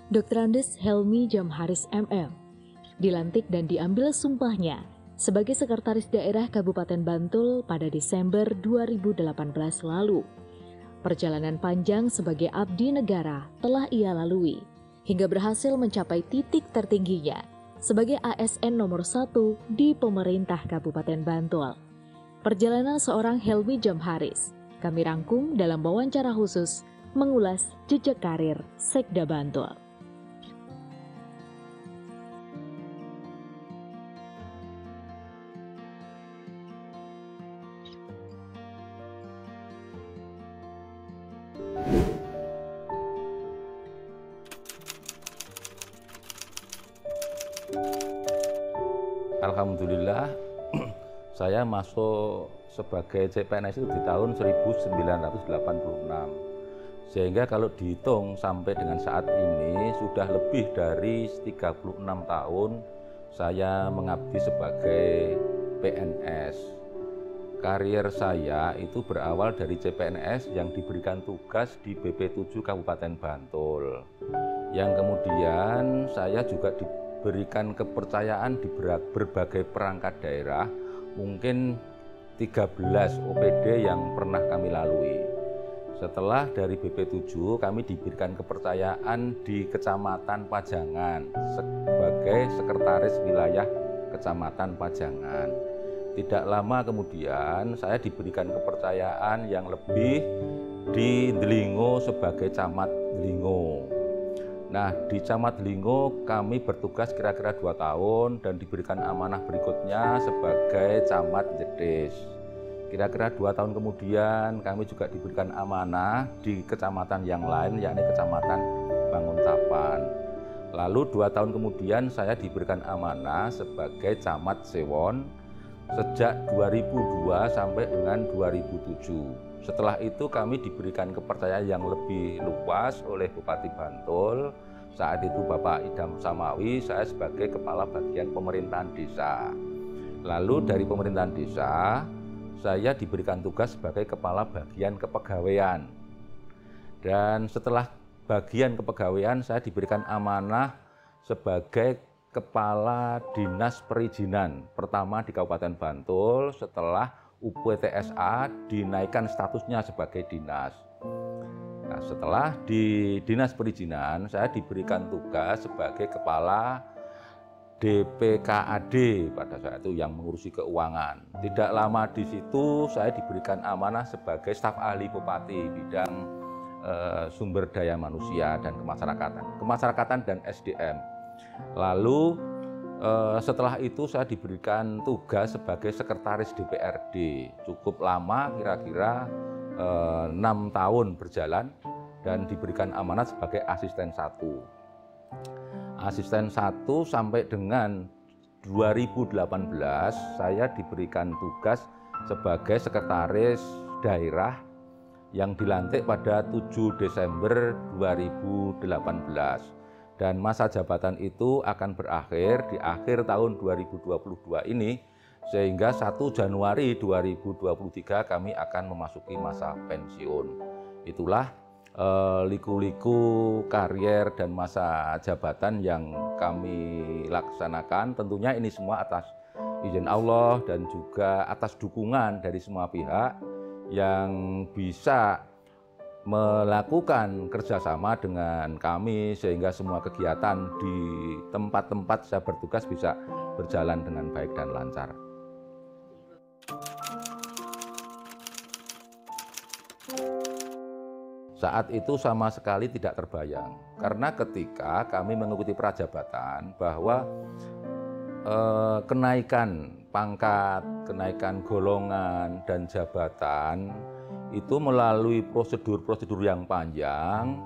Dr. Andes Helmi Jamharis MM dilantik dan diambil sumpahnya sebagai Sekretaris Daerah Kabupaten Bantul pada Desember 2018 lalu. Perjalanan panjang sebagai abdi negara telah ia lalui hingga berhasil mencapai titik tertingginya sebagai ASN nomor 1 di pemerintah Kabupaten Bantul. Perjalanan seorang Helmi Jamharis kami rangkum dalam wawancara khusus mengulas jejak karir Sekda Bantul. Alhamdulillah, saya masuk sebagai CPNS itu di tahun 1986. Sehingga kalau dihitung sampai dengan saat ini sudah lebih dari 36 tahun saya mengabdi sebagai PNS. Karier saya itu berawal dari CPNS yang diberikan tugas di BP7 Kabupaten Bantul. Yang kemudian saya juga diberikan kepercayaan di berbagai perangkat daerah, mungkin 13 OPD yang pernah kami lalui. Setelah dari BP7 kami diberikan kepercayaan di Kecamatan Pajangan sebagai Sekretaris Wilayah Kecamatan Pajangan. Tidak lama kemudian saya diberikan kepercayaan yang lebih di Delingo sebagai Camat Delingo. Nah, di Camat Delingo kami bertugas kira-kira 2 tahun dan diberikan amanah berikutnya sebagai Camat Jedes. Kira-kira 2 tahun kemudian kami juga diberikan amanah di kecamatan yang lain, yakni Kecamatan Banguntapan. Lalu 2 tahun kemudian saya diberikan amanah sebagai Camat Sewon sejak 2002 sampai dengan 2007. Setelah itu kami diberikan kepercayaan yang lebih luas oleh Bupati Bantul. Saat itu Bapak Idham Samawi, saya sebagai Kepala Bagian Pemerintahan Desa. Lalu dari Pemerintahan Desa, saya diberikan tugas sebagai Kepala Bagian Kepegawaian. Dan setelah bagian kepegawaian, saya diberikan amanah sebagai Kepala Dinas Perizinan pertama di Kabupaten Bantul setelah UPTSA dinaikkan statusnya sebagai dinas. Nah, setelah di Dinas Perizinan, saya diberikan tugas sebagai Kepala DPKAD pada saat itu yang mengurusi keuangan. Tidak lama di situ saya diberikan amanah sebagai staf ahli Bupati bidang sumber daya manusia dan kemasyarakatan dan SDM. Lalu setelah itu saya diberikan tugas sebagai Sekretaris DPRD. Cukup lama, kira-kira 6 tahun berjalan dan diberikan amanat sebagai Asisten 1. Asisten 1 sampai dengan 2018 saya diberikan tugas sebagai Sekretaris Daerah yang dilantik pada 7 Desember 2018. Dan masa jabatan itu akan berakhir di akhir tahun 2022 ini, sehingga 1 Januari 2023 kami akan memasuki masa pensiun. Itulah liku-liku karier dan masa jabatan yang kami laksanakan. Tentunya ini semua atas izin Allah dan juga atas dukungan dari semua pihak yang bisa melakukan kerjasama dengan kami sehingga semua kegiatan di tempat-tempat saya bertugas bisa berjalan dengan baik dan lancar. Saat itu sama sekali tidak terbayang, karena ketika kami mengikuti prajabatan bahwa kenaikan pangkat, kenaikan golongan dan jabatan itu melalui prosedur-prosedur yang panjang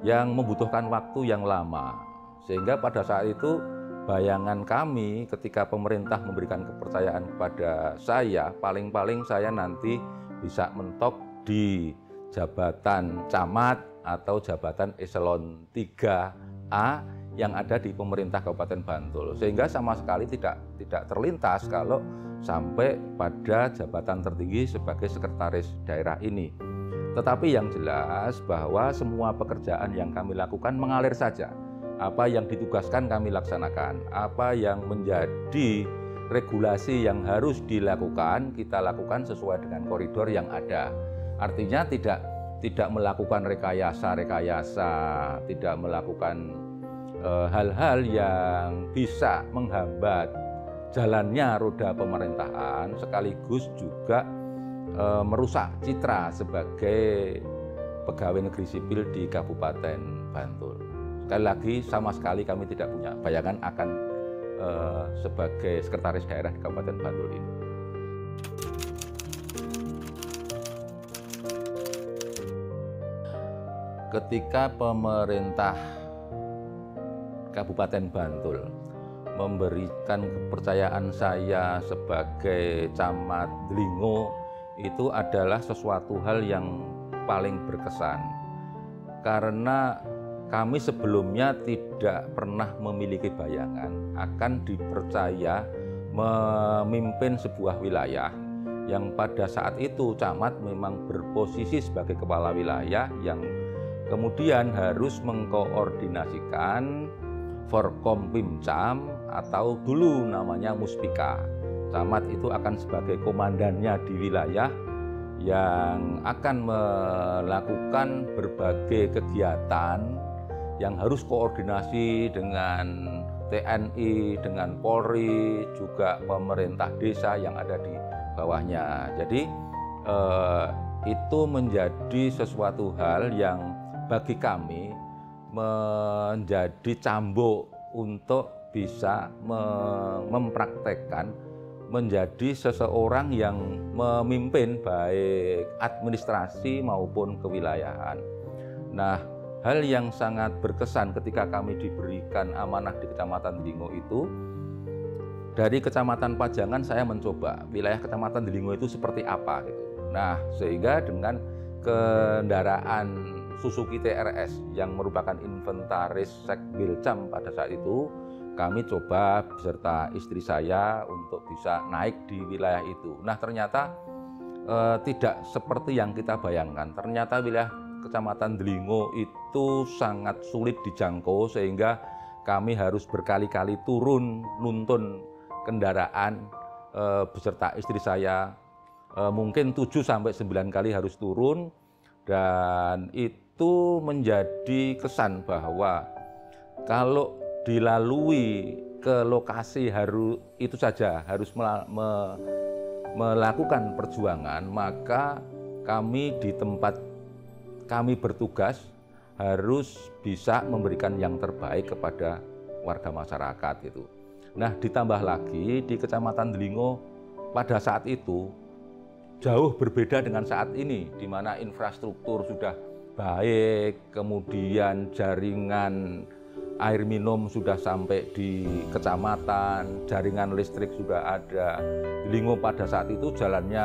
yang membutuhkan waktu yang lama. Sehingga pada saat itu bayangan kami ketika pemerintah memberikan kepercayaan kepada saya, paling-paling saya nanti bisa mentok di jabatan camat atau jabatan eselon 3A yang ada di pemerintah Kabupaten Bantul. Sehingga sama sekali tidak terlintas kalau sampai pada jabatan tertinggi sebagai sekretaris daerah ini. Tetapi yang jelas bahwa semua pekerjaan yang kami lakukan mengalir saja. Apa yang ditugaskan kami laksanakan, apa yang menjadi regulasi yang harus dilakukan, kita lakukan sesuai dengan koridor yang ada. Artinya tidak melakukan rekayasa, tidak melakukan hal-hal yang bisa menghambat jalannya roda pemerintahan, sekaligus juga merusak citra sebagai pegawai negeri sipil di Kabupaten Bantul. Sekali lagi, sama sekali kami tidak punya bayangan akan sebagai sekretaris daerah di Kabupaten Bantul ini. Ketika pemerintah Kabupaten Bantul memberikan kepercayaan saya sebagai camat Delingo, itu adalah sesuatu hal yang paling berkesan. Karena kami sebelumnya tidak pernah memiliki bayangan akan dipercaya memimpin sebuah wilayah yang pada saat itu camat memang berposisi sebagai kepala wilayah yang kemudian harus mengkoordinasikan Forkompimcam atau dulu namanya Muspika. Camat itu akan sebagai komandannya di wilayah yang akan melakukan berbagai kegiatan yang harus koordinasi dengan TNI, dengan Polri, juga pemerintah desa yang ada di bawahnya. Jadi itu menjadi sesuatu hal yang bagi kami menjadi cambuk untuk bisa mempraktekkan menjadi seseorang yang memimpin baik administrasi maupun kewilayahan. Nah, hal yang sangat berkesan ketika kami diberikan amanah di Kecamatan Delingo itu, dari Kecamatan Pajangan saya mencoba wilayah Kecamatan Delingo itu seperti apa gitu. Nah, sehingga dengan kendaraan Suzuki TRS yang merupakan inventaris Sekbilcam pada saat itu, kami coba beserta istri saya untuk bisa naik di wilayah itu. Nah, ternyata tidak seperti yang kita bayangkan. Ternyata wilayah Kecamatan Delingo itu sangat sulit dijangkau, sehingga kami harus berkali-kali turun nuntun kendaraan beserta istri saya. Mungkin 7-9 kali harus turun, dan itu menjadi kesan bahwa kalau dilalui ke lokasi itu saja harus melakukan perjuangan, maka kami di tempat kami bertugas harus bisa memberikan yang terbaik kepada warga masyarakat itu. Nah, ditambah lagi di Kecamatan Delingo pada saat itu jauh berbeda dengan saat ini, di mana infrastruktur sudah baik, kemudian jaringan air minum sudah sampai di kecamatan, jaringan listrik sudah ada. Delingo pada saat itu jalannya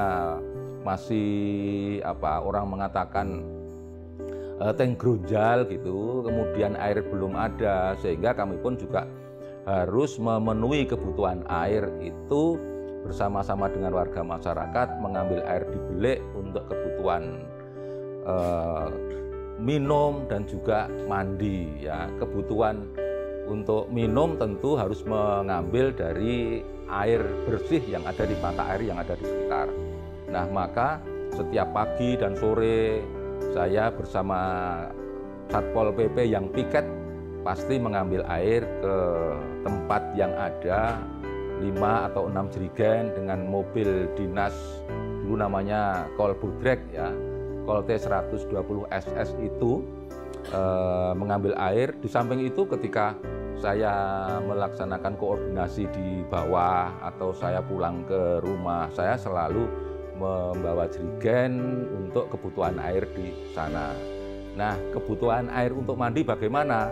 masih orang mengatakan tank gronjal gitu, kemudian air belum ada, sehingga kami pun juga harus memenuhi kebutuhan air itu bersama-sama dengan warga masyarakat, mengambil air di belik untuk kebutuhan minum dan juga mandi ya. Kebutuhan untuk minum tentu harus mengambil dari air bersih yang ada di mata air yang ada di sekitar. Nah, maka setiap pagi dan sore saya bersama Satpol PP yang piket pasti mengambil air ke tempat yang ada 5 atau 6 jerigen dengan mobil dinas, dulu namanya Kol Budrek ya, Kol T120 SS itu mengambil air. Di samping itu ketika saya melaksanakan koordinasi di bawah atau saya pulang ke rumah, saya selalu membawa jerigen untuk kebutuhan air di sana. Nah, kebutuhan air untuk mandi bagaimana?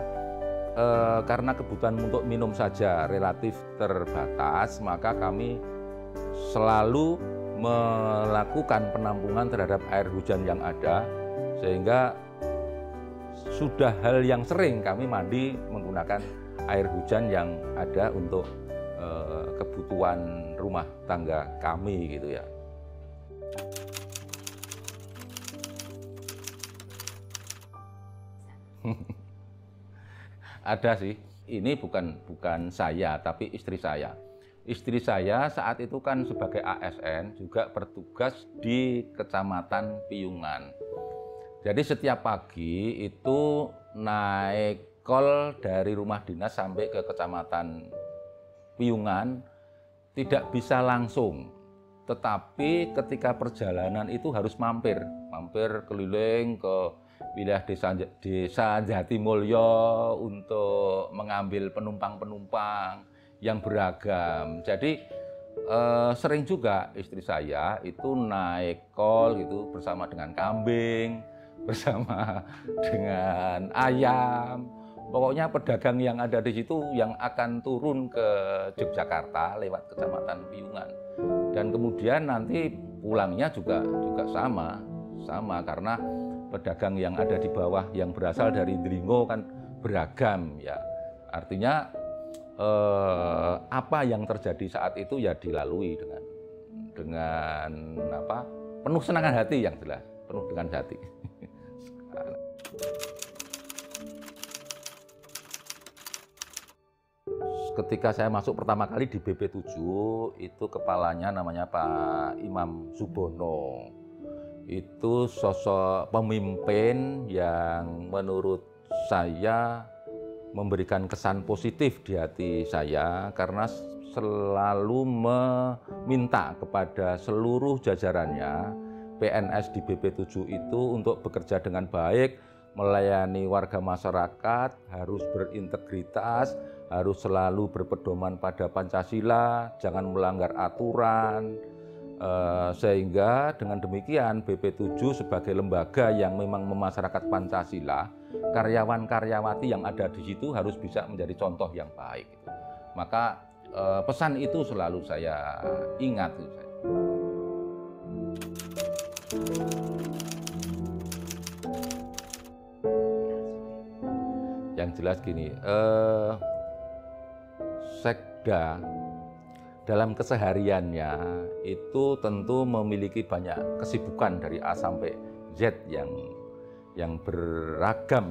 Karena kebutuhan untuk minum saja relatif terbatas, maka kami selalu melakukan penampungan terhadap air hujan yang ada, sehingga sudah hal yang sering kami mandi menggunakan air hujan yang ada untuk kebutuhan rumah tangga kami gitu ya. Ada sih. Ini bukan saya, tapi istri saya. Istri saya saat itu kan sebagai ASN juga bertugas di Kecamatan Piyungan. Jadi setiap pagi itu naik kol dari rumah dinas sampai ke Kecamatan Piyungan tidak bisa langsung. Tetapi ketika perjalanan itu harus mampir keliling ke wilayah desa Jatimulyo untuk mengambil penumpang-penumpang yang beragam. Jadi sering juga istri saya itu naik kol gitu bersama dengan kambing, bersama dengan ayam. Pokoknya pedagang yang ada di situ yang akan turun ke Yogyakarta lewat Kecamatan Piyungan. Dan kemudian nanti pulangnya juga sama karena pedagang yang ada di bawah yang berasal dari Dringo kan beragam ya. Artinya apa yang terjadi saat itu ya dilalui dengan penuh senangan hati, yang jelas penuh dengan hati. Ketika saya masuk pertama kali di BP7 itu kepalanya namanya Pak Imam Subono. Itu sosok pemimpin yang menurut saya memberikan kesan positif di hati saya karena selalu meminta kepada seluruh jajarannya PNS di BP7 itu untuk bekerja dengan baik, melayani warga masyarakat, harus berintegritas, harus selalu berpedoman pada Pancasila, jangan melanggar aturan. Sehingga dengan demikian BP7 sebagai lembaga yang memang memasyarakat Pancasila, karyawan-karyawati yang ada di situ harus bisa menjadi contoh yang baik. Maka pesan itu selalu saya ingat. Yang jelas gini, Sekda dalam kesehariannya itu tentu memiliki banyak kesibukan dari A sampai Z yang beragam.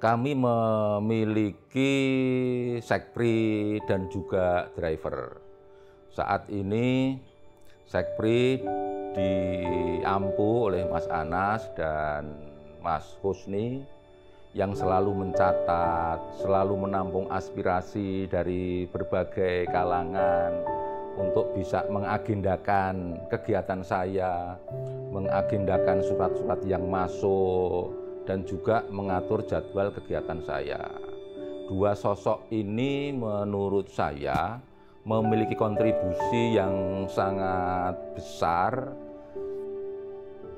Kami memiliki sekpri dan juga driver. Saat ini sekpri diampu oleh Mas Anas dan Mas Husni yang selalu mencatat, selalu menampung aspirasi dari berbagai kalangan untuk bisa mengagendakan kegiatan saya, mengagendakan surat-surat yang masuk, dan juga mengatur jadwal kegiatan saya. Dua sosok ini menurut saya memiliki kontribusi yang sangat besar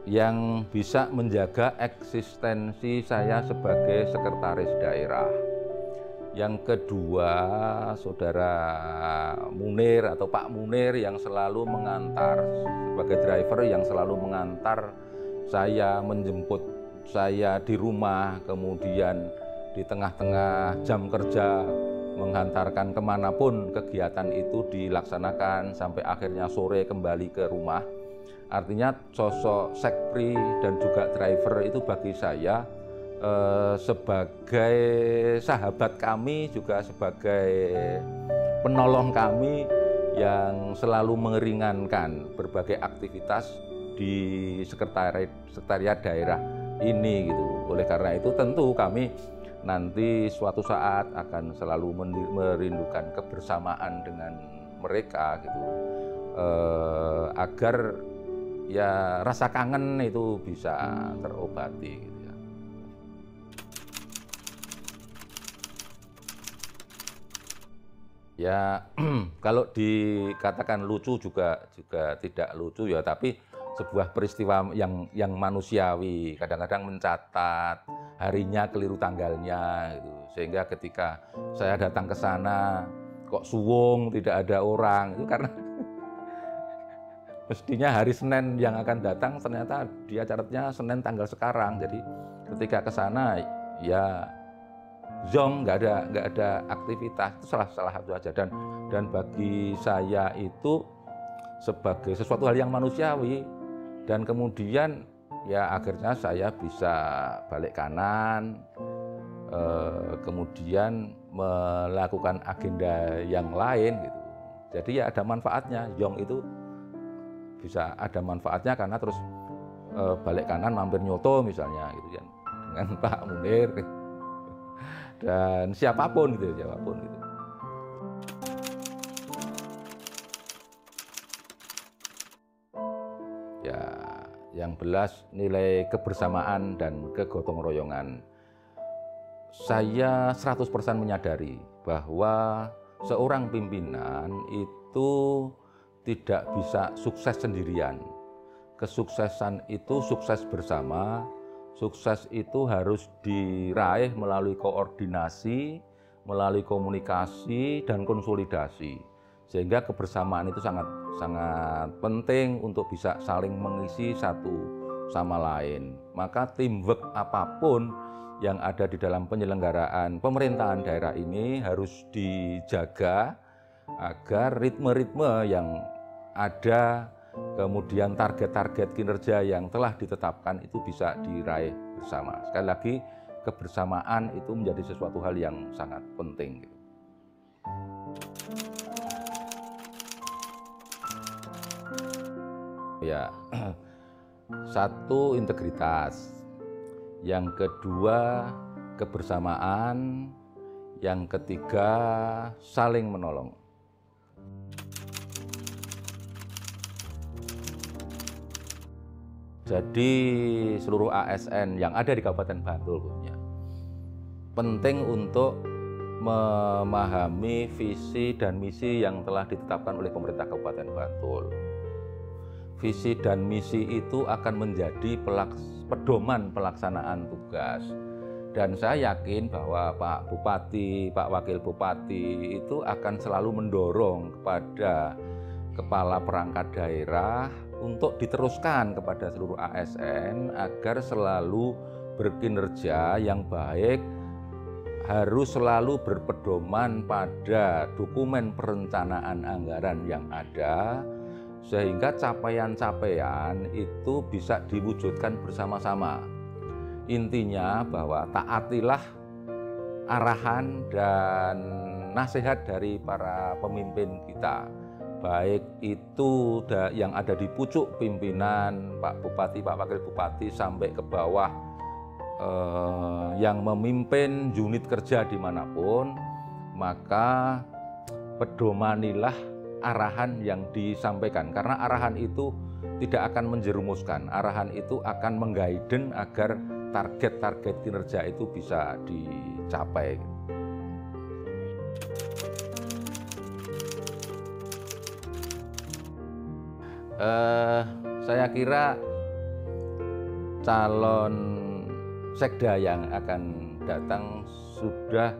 yang bisa menjaga eksistensi saya sebagai sekretaris daerah. Yang kedua, Saudara Munir atau Pak Munir yang selalu mengantar, sebagai driver yang selalu mengantar saya, menjemput saya di rumah, kemudian di tengah-tengah jam kerja menghantarkan kemanapun kegiatan itu dilaksanakan sampai akhirnya sore kembali ke rumah. Artinya sosok sekpri dan juga driver itu bagi saya sebagai sahabat kami, juga sebagai penolong kami yang selalu meringankan berbagai aktivitas di sekretariat daerah ini gitu. Oleh karena itu tentu kami nanti suatu saat akan selalu merindukan kebersamaan dengan mereka gitu, agar ya rasa kangen itu bisa terobati gitu ya. Ya kalau dikatakan lucu juga tidak lucu ya, tapi sebuah peristiwa yang manusiawi. Kadang-kadang mencatat harinya keliru tanggalnya gitu. Sehingga ketika saya datang ke sana kok suwung, tidak ada orang, itu karena mestinya hari Senin yang akan datang, ternyata dia catatnya Senin tanggal sekarang. Jadi ketika ke sana ya zong, nggak ada aktivitas. Itu salah satu aja. Dan bagi saya itu sebagai sesuatu hal yang manusiawi. Dan kemudian ya akhirnya saya bisa balik kanan, kemudian melakukan agenda yang lain gitu. Jadi ya ada manfaatnya. Yong itu bisa ada manfaatnya karena terus balik kanan mampir nyoto misalnya gitu kan dengan Pak Munir dan siapapun gitu. Ya, yang jelas nilai kebersamaan dan kegotong royongan. Saya 100% menyadari bahwa seorang pimpinan itu tidak bisa sukses sendirian. Kesuksesan itu sukses bersama, sukses itu harus diraih melalui koordinasi, melalui komunikasi dan konsolidasi. Sehingga kebersamaan itu sangat penting untuk bisa saling mengisi satu sama lain. Maka teamwork apapun yang ada di dalam penyelenggaraan pemerintahan daerah ini harus dijaga agar ritme-ritme yang ada, kemudian target-target kinerja yang telah ditetapkan itu bisa diraih bersama. Sekali lagi, kebersamaan itu menjadi sesuatu hal yang sangat penting. Ya, satu integritas, yang kedua kebersamaan, yang ketiga saling menolong. Jadi seluruh ASN yang ada di Kabupaten Bantul khususnya penting untuk memahami visi dan misi yang telah ditetapkan oleh pemerintah Kabupaten Bantul. Visi dan misi itu akan menjadi pedoman pelaksanaan tugas. Dan saya yakin bahwa Pak Bupati, Pak Wakil Bupati itu akan selalu mendorong kepada kepala perangkat daerah untuk diteruskan kepada seluruh ASN agar selalu berkinerja yang baik, harus selalu berpedoman pada dokumen perencanaan anggaran yang ada, sehingga capaian-capaian itu bisa diwujudkan bersama-sama. Intinya bahwa taatilah arahan dan nasihat dari para pemimpin kita, baik itu yang ada di pucuk pimpinan, Pak Bupati, Pak Wakil Bupati, sampai ke bawah yang memimpin unit kerja dimanapun, maka pedomanilah arahan yang disampaikan, karena arahan itu tidak akan menjerumuskan, arahan itu akan mengguiden agar target-target kinerja itu bisa dicapai. Saya kira calon sekda yang akan datang sudah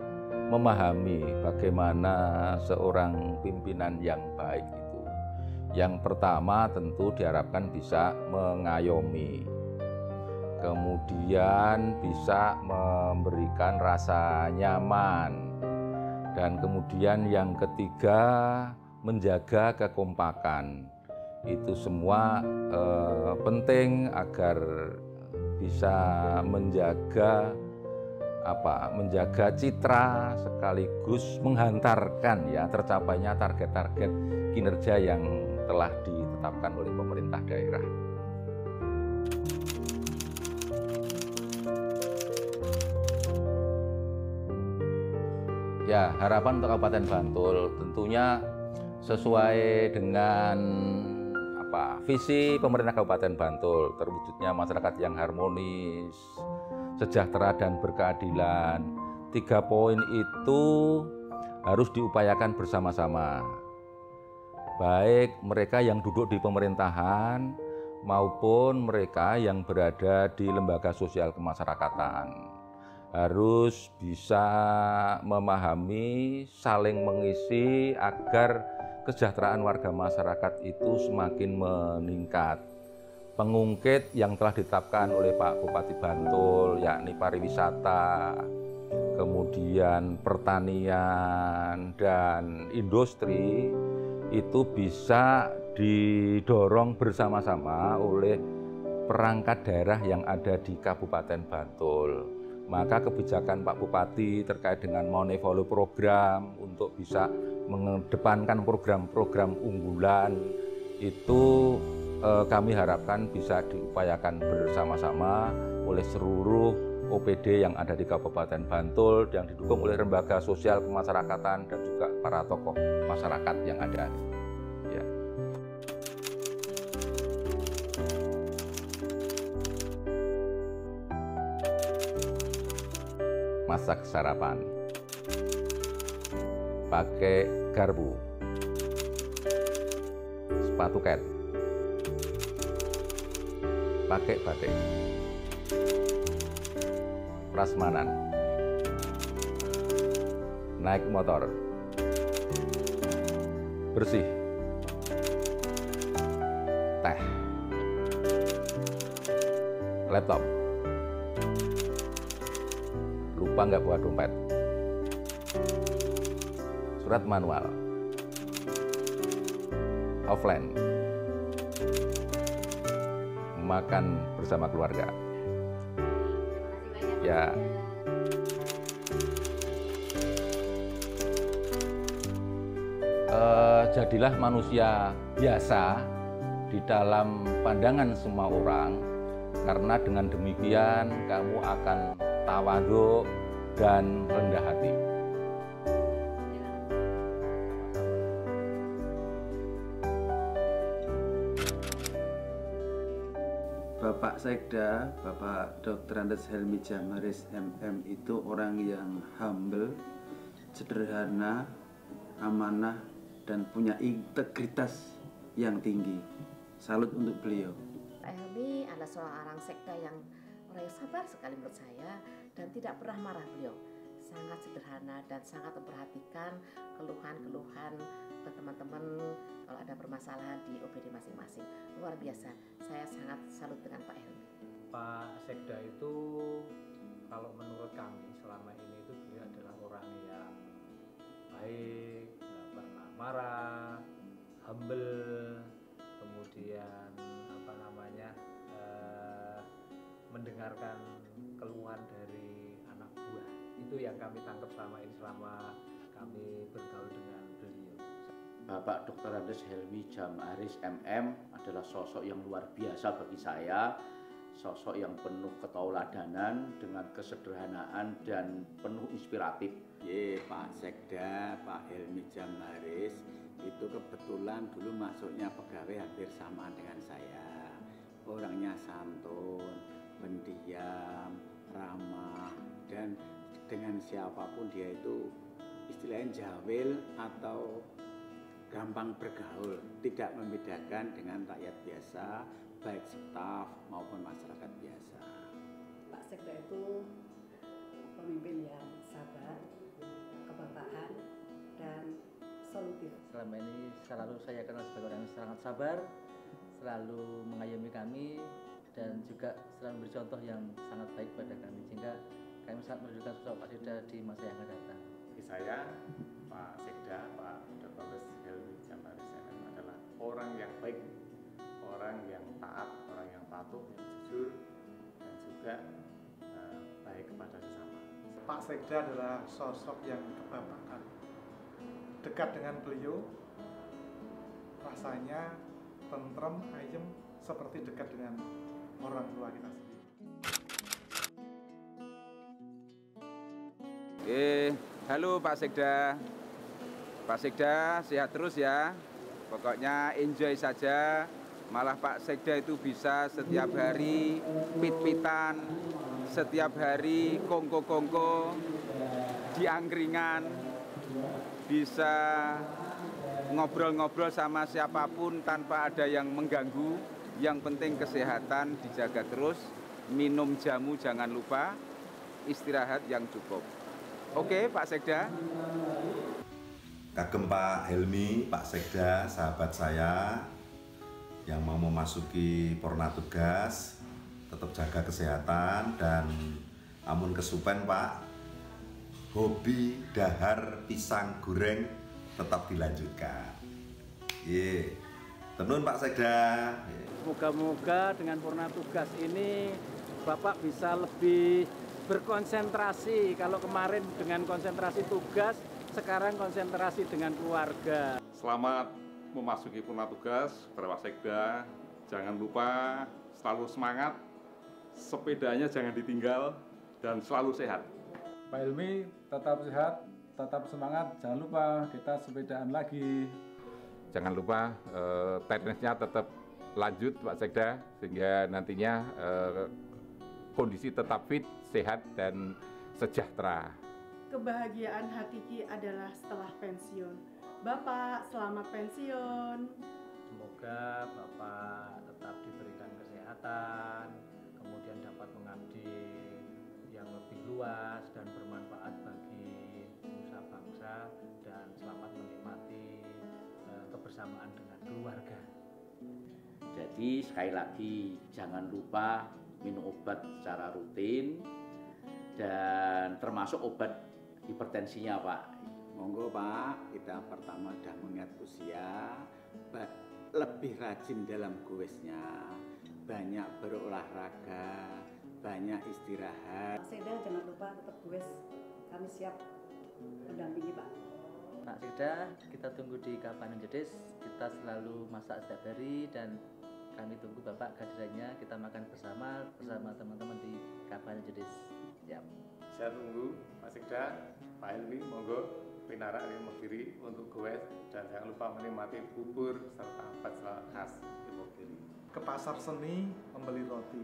memahami bagaimana seorang pimpinan yang baik itu. Yang pertama tentu diharapkan bisa mengayomi, kemudian bisa memberikan rasa nyaman, dan kemudian yang ketiga menjaga kekompakan. Itu semua penting agar bisa menjaga citra sekaligus menghantarkan tercapainya target-target kinerja yang telah ditetapkan oleh pemerintah daerah. Ya, harapan untuk Kabupaten Bantul tentunya sesuai dengan visi pemerintah Kabupaten Bantul, terwujudnya masyarakat yang harmonis, sejahtera dan berkeadilan. 3 poin itu harus diupayakan bersama-sama, baik mereka yang duduk di pemerintahan maupun mereka yang berada di lembaga sosial kemasyarakatan. Harus bisa memahami, saling mengisi agar kesejahteraan warga masyarakat itu semakin meningkat. Pengungkit yang telah ditetapkan oleh Pak Bupati Bantul, yakni pariwisata, kemudian pertanian dan industri, itu bisa didorong bersama-sama oleh perangkat daerah yang ada di Kabupaten Bantul. Maka kebijakan Pak Bupati terkait dengan Moneyfollow program untuk bisa mengedepankan program-program unggulan itu kami harapkan bisa diupayakan bersama-sama oleh seluruh OPD yang ada di Kabupaten Bantul yang didukung oleh lembaga sosial kemasyarakatan dan juga para tokoh masyarakat yang ada. Ya. Masak sarapan, pakai garpu, sepatu ket, pakai batik, prasmanan, naik motor, bersih, teh, laptop, lupa nggak bawa dompet, surat manual, offline, makan bersama keluarga. Ya. Jadilah manusia biasa di dalam pandangan semua orang, karena dengan demikian kamu akan tawadhu dan rendah hati. Bapak Sekda, Bapak Dr. Andes Helmi Jamharis MM itu orang yang humble, sederhana, amanah, dan punya integritas yang tinggi. Salut untuk beliau. Pak Helmi adalah seorang sekda yang orang yang sabar sekali menurut saya dan tidak pernah marah beliau. Sangat sederhana dan sangat memperhatikan keluhan-keluhan teman-teman kalau ada permasalahan di OPD masing-masing. Luar biasa, saya sangat salut dengan Pak Helmi. Pak Sekda itu kalau menurut kami selama ini itu beliau adalah orang yang baik, nggak pernah marah, humble, kemudian mendengarkan keluhan dari anak buah. Itu yang kami tangkap selama ini, selama kami bergaul dengan beliau. Bapak Dr. Andes Helmi Jamharis MM adalah sosok yang luar biasa bagi saya, sosok yang penuh ketauladanan dengan kesederhanaan dan penuh inspiratif. Pak Sekda, Pak Helmi Jamharis itu kebetulan dulu masuknya pegawai hampir sama dengan saya. Orangnya santun, pendiam, ramah, dan dengan siapapun dia itu istilahnya jawil atau gampang bergaul, tidak membedakan dengan rakyat biasa, baik staf maupun masyarakat biasa. Pak Sekda itu pemimpin yang sabar, kebapaan, dan solutif. Selama ini selalu saya kenal sebagai orang yang sangat sabar, selalu mengayomi kami, dan juga selalu memberi contoh yang sangat baik pada kami, sehingga kami sangat merindukan sosok Pak Sekda di masa yang akan datang. Bagi saya, Pak Sekda, Pak Dr. Andes Helmi Jamharis MM adalah orang yang baik, orang yang taat, orang yang patuh, yang jujur, dan juga baik kepada sesama. Pak Sekda adalah sosok yang kebapakan. Dekat dengan beliau, rasanya tentrem, ayem, seperti dekat dengan orang tua kita sendiri. Halo Pak Sekda. Pak Sekda sehat terus ya. Pokoknya enjoy saja. Malah Pak Sekda itu bisa setiap hari pit-pitan, setiap hari kongko-kongko di angkringan, bisa ngobrol-ngobrol sama siapapun tanpa ada yang mengganggu. Yang penting kesehatan dijaga terus, minum jamu jangan lupa, istirahat yang cukup. Oke, Pak Sekda. Kagem Pak Helmi, Pak Sekda, sahabat saya yang mau memasuki porna tugas, tetap jaga kesehatan dan amun kesupen Pak, hobi dahar pisang goreng tetap dilanjutkan. Tenun Pak Sekda. Moga-moga dengan purna tugas ini Bapak bisa lebih berkonsentrasi. Kalau kemarin dengan konsentrasi tugas, sekarang konsentrasi dengan keluarga. Selamat memasuki purna tugas, Bapak Sekda. Jangan lupa selalu semangat, sepedanya jangan ditinggal, dan selalu sehat. Pak Helmi, tetap sehat, tetap semangat. Jangan lupa kita sepedaan lagi. Jangan lupa teknisnya tetap lanjut Pak Sekda, sehingga nantinya kondisi tetap fit, sehat, dan sejahtera. Kebahagiaan hakiki adalah setelah pensiun. Bapak, selamat pensiun. Semoga Bapak tetap diberikan kesehatan, kemudian dapat mengabdi yang lebih luas dan bermanfaat bagi nusa bangsa, dan selamat menikmati kebersamaan dengan keluarga. Jadi sekali lagi jangan lupa minum obat secara rutin, dan termasuk obat hipertensinya Pak. Monggo Pak, kita pertama sudah mengingat usia, lebih rajin dalam goesnya, banyak berolahraga, banyak istirahat. Pak Sekda jangan lupa tetap goes, kami siap mendampingi Pak. Pak Sekda, kita tunggu di Kapanan Jedes, kita selalu masak setiap hari, dan kami tunggu Bapak kehadirannya, kita makan bersama teman-teman di Kapanan Jedes. Siap. Saya tunggu Pak Sekda, Pak Helmi, monggo Pinara Imogiri untuk goes, dan jangan lupa menikmati bubur serta pecel khas Imogiri. Ke pasar seni membeli roti,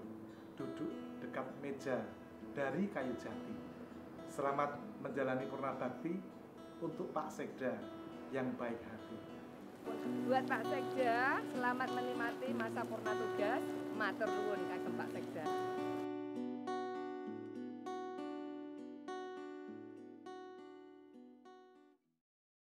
duduk dekat meja dari kayu jati. Selamat menjalani purna bakti untuk Pak Sekda yang baik hati. Buat Pak Sekda, selamat menikmati masa purna tugas. Matur nuwun kagem Pak Sekda.